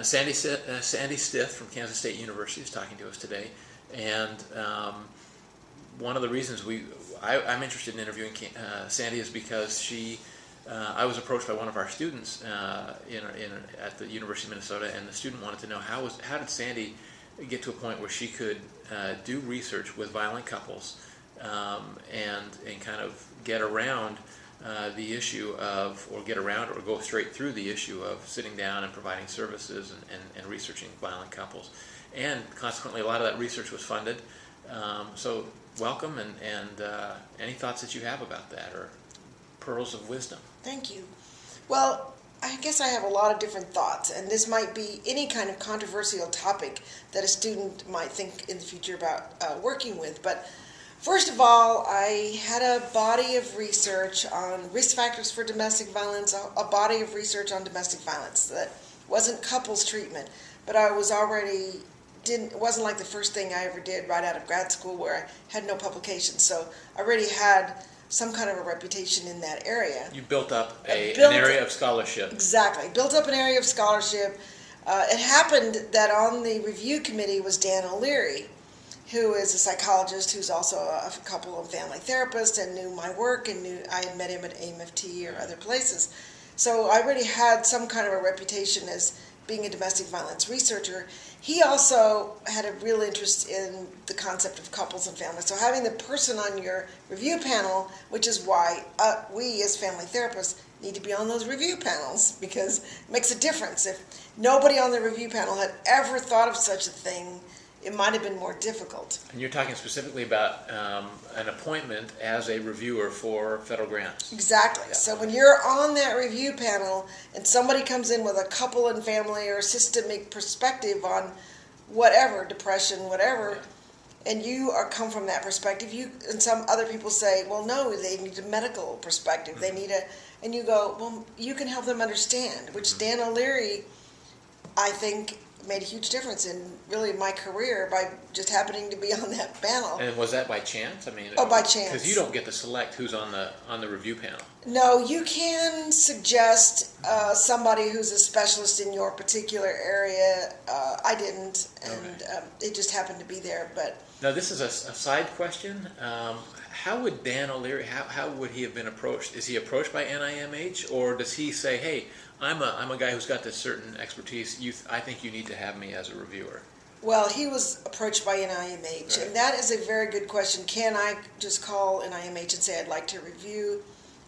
Sandi Stith from Kansas State University is talking to us today, and one of the reasons I'm interested in interviewing Sandi is because I was approached by one of our students at the University of Minnesota, and the student wanted to know how did Sandi get to a point where she could do research with violent couples and kind of get around the issue of, or get around or go straight through the issue of sitting down and providing services and researching violent couples. And consequently, a lot of that research was funded. So welcome, and any thoughts that you have about that, or pearls of wisdom? Thank you. Well, I guess I have a lot of different thoughts, and this might be any kind of controversial topic that a student might think in the future about working with. But first of all, I had a body of research on risk factors for domestic violence, a body of research on domestic violence that wasn't couples treatment, but I was already it wasn't like the first thing I ever did right out of grad school where I had no publications. So I already had some kind of a reputation in that area. You built up an area of scholarship. Exactly. Built up an area of scholarship. It happened that on the review committee was Dan O'Leary, who is a psychologist who's also a couple and family therapist and knew my work and knew I had met him at AMFT or other places. So I already had some kind of a reputation as being a domestic violence researcher. He also had a real interest in the concept of couples and families. So having the person on your review panel, which is why we as family therapists need to be on those review panels, because it makes a difference. If nobody on the review panel had ever thought of such a thing, it might have been more difficult. And you're talking specifically about an appointment as a reviewer for federal grants. Exactly. Yeah. So when you're on that review panel and somebody comes in with a couple and family or systemic perspective on whatever, depression, whatever, and you come from that perspective, and some other people say, well, no, they need a medical perspective. They need and you go, well, you can help them understand, which Dan O'Leary, I think, made a huge difference in really my career by just happening to be on that panel. And was that by chance? I mean, by chance. Because you don't get to select who's on the review panel. No, you can suggest somebody who's a specialist in your particular area. I didn't, and it just happened to be there. But now this is a side question. How would Dan O'Leary? How would he have been approached? Is he approached by NIMH, or does he say, "Hey, I'm a guy who's got this certain expertise. I think you need to have me as a reviewer"? Well, he was approached by NIMH, and that is a very good question. Can I just call NIMH and say I'd like to review?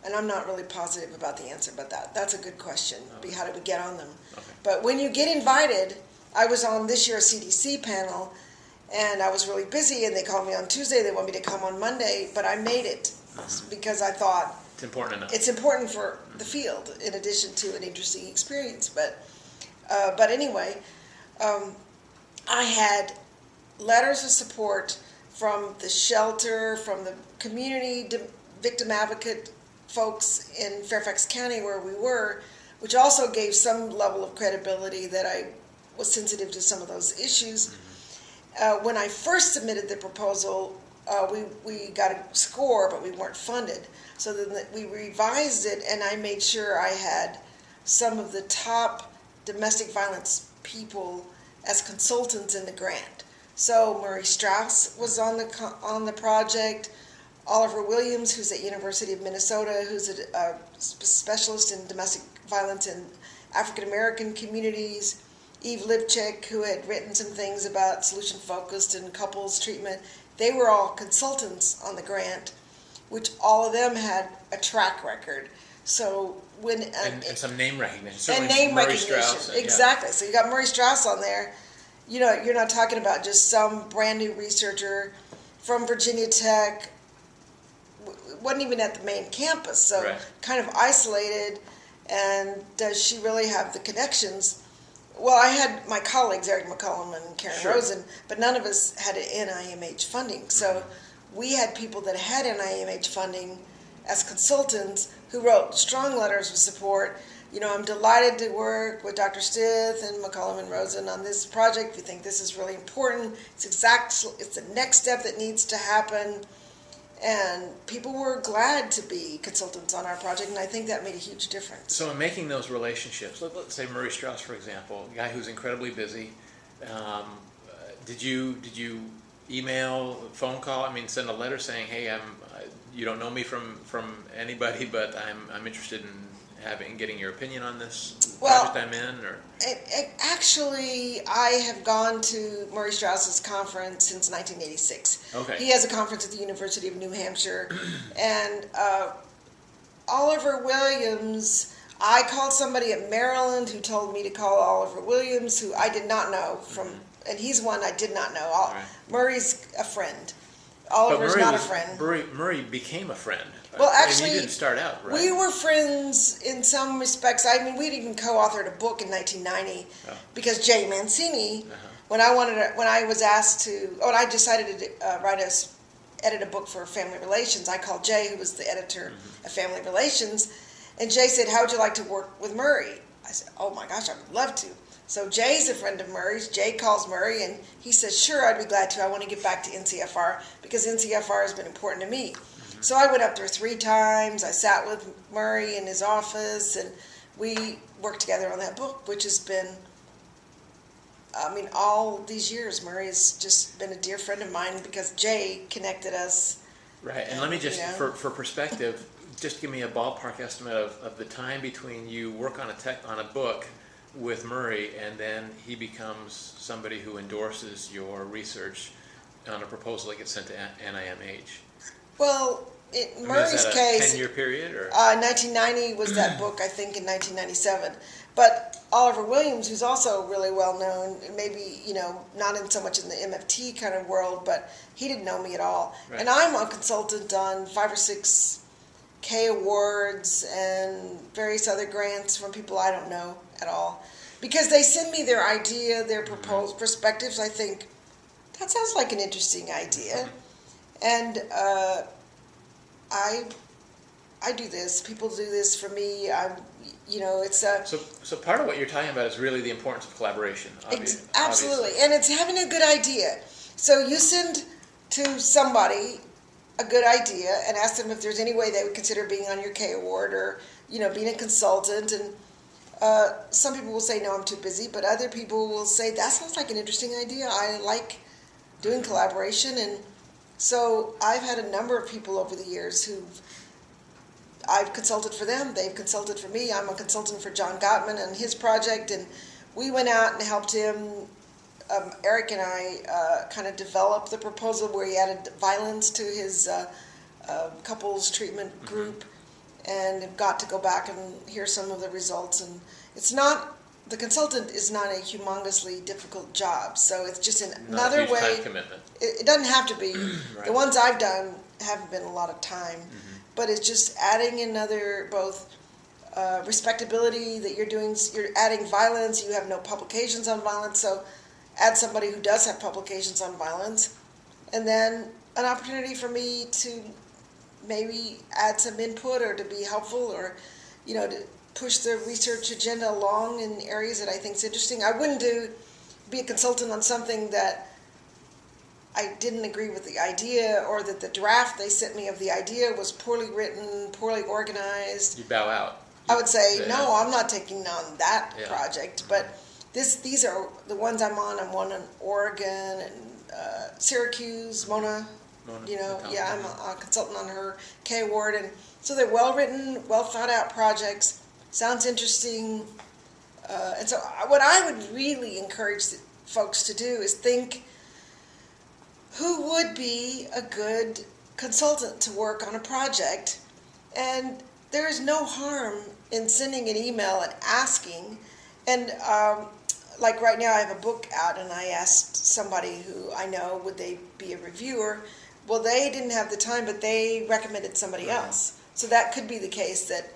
And I'm not really positive about the answer, but that's a good question. How did we get on them? Okay. But when you get invited, I was on this year's CDC panel, and I was really busy, and they called me on Tuesday. They want me to come on Monday, but I made it because I thought it's important enough. It's important for the field, in addition to an interesting experience. But anyway, I had letters of support from the shelter, from the community victim advocate folks in Fairfax County where we were, which also gave some level of credibility that I was sensitive to some of those issues. When I first submitted the proposal, we got a score, but we weren't funded. So then we revised it, and I made sure I had some of the top domestic violence people as consultants in the grant. So Murray Strauss was on the project. Oliver Williams, who's at University of Minnesota, who's a specialist in domestic violence in African American communities. Eve Lipchik, who had written some things about solution-focused and couples treatment. They were all consultants on the grant, which all of them had a track record. So when and some name recognition. Certainly and name Murray recognition, Strauss, exactly. So you got Murray Strauss on there. You know, you're not talking about just some brand new researcher from Virginia Tech. Wasn't even at the main campus, so kind of isolated. And does she really have the connections? Well, I had my colleagues, Eric McCollum and Karen Rosen, but none of us had NIMH funding. So we had people that had NIMH funding as consultants who wrote strong letters of support. You know, I'm delighted to work with Dr. Stith and McCollum and Rosen on this project. We think this is really important. It's the next step that needs to happen. And people were glad to be consultants on our project, and I think that made a huge difference. So in making those relationships, let's say Murray Strauss, for example, a guy who's incredibly busy, did you email, phone call? I mean, send a letter saying, "Hey, you don't know me from anybody, but I'm interested in getting your opinion on this project I'm in." Or actually, I have gone to Murray Strauss's conference since 1986. Okay. He has a conference at the University of New Hampshire, and Oliver Williams. I called somebody at Maryland who told me to call Oliver Williams, who I did not know from, and he's one I did not know. Right. Murray's a friend. Oliver's not a friend. Murray became a friend. Well, I mean, actually, you didn't start out, right? We were friends in some respects. I mean, we'd even co-authored a book in 1990 because Jay Mancini, when I was asked to, when I decided to edit a book for Family Relations, I called Jay, who was the editor of Family Relations, and Jay said, "How would you like to work with Murray?" I said, "Oh my gosh, I would love to." So Jay's a friend of Murray's. Jay calls Murray, and he says, "Sure, I'd be glad to. I want to get back to NCFR because NCFR has been important to me." So I went up there 3 times. I sat with Murray in his office, and we worked together on that book, which has been, I mean, all these years, Murray has just been a dear friend of mine because Jay connected us. Right, and let me just, for perspective, just give me a ballpark estimate of the time between you work on a book with Murray and then he becomes somebody who endorses your research on a proposal that gets sent to NIMH. Well, in Murray's case, 10-year period, or 1990 was that book, I think, in 1997. But Oliver Williams, who's also really well known, maybe not in so much in the MFT kind of world, but he didn't know me at all. Right. And I'm a consultant on 5 or 6 K awards and various other grants from people I don't know at all, because they send me their idea, their proposed perspectives. I think that sounds like an interesting idea. And I do this. People do this for me. It's a... So part of what you're talking about is really the importance of collaboration. Absolutely. Obviously. And it's having a good idea. So you send to somebody a good idea and ask them if there's any way they would consider being on your K Award or, being a consultant. And some people will say, "No, I'm too busy." But other people will say, "That sounds like an interesting idea. I like doing collaboration." And so I've had a number of people over the years I've consulted for them. They've consulted for me. I'm a consultant for John Gottman and his project. And we went out and helped him, Eric and I, kind of develop the proposal where he added violence to his couples treatment group, and got to go back and hear some of the results. And the consultant is not a humongously difficult job, so it's just another not a huge way. Time commitment. It doesn't have to be. Right. The ones I've done haven't been a lot of time, but it's just adding another both respectability that you're adding violence. You have no publications on violence, so add somebody who does have publications on violence, and then an opportunity for me to maybe add some input or to be helpful or, to push the research agenda along in areas that I think is interesting. I wouldn't be a consultant on something that I didn't agree with the idea, or that the draft they sent me of the idea was poorly written, poorly organized. You bow out. I would say, no, I'm not taking on that project. But these are the ones I'm on. I'm one in Oregon and Syracuse, Mona. I'm a consultant on her K Award. And so they're well-written, well-thought-out projects. Sounds interesting. And so what I would really encourage folks to do is think, who would be a good consultant to work on a project? And there is no harm in sending an email and asking. And like right now I have a book out, and I asked somebody who I know, would they be a reviewer? Well, they didn't have the time, but they recommended somebody else. So that could be the case, that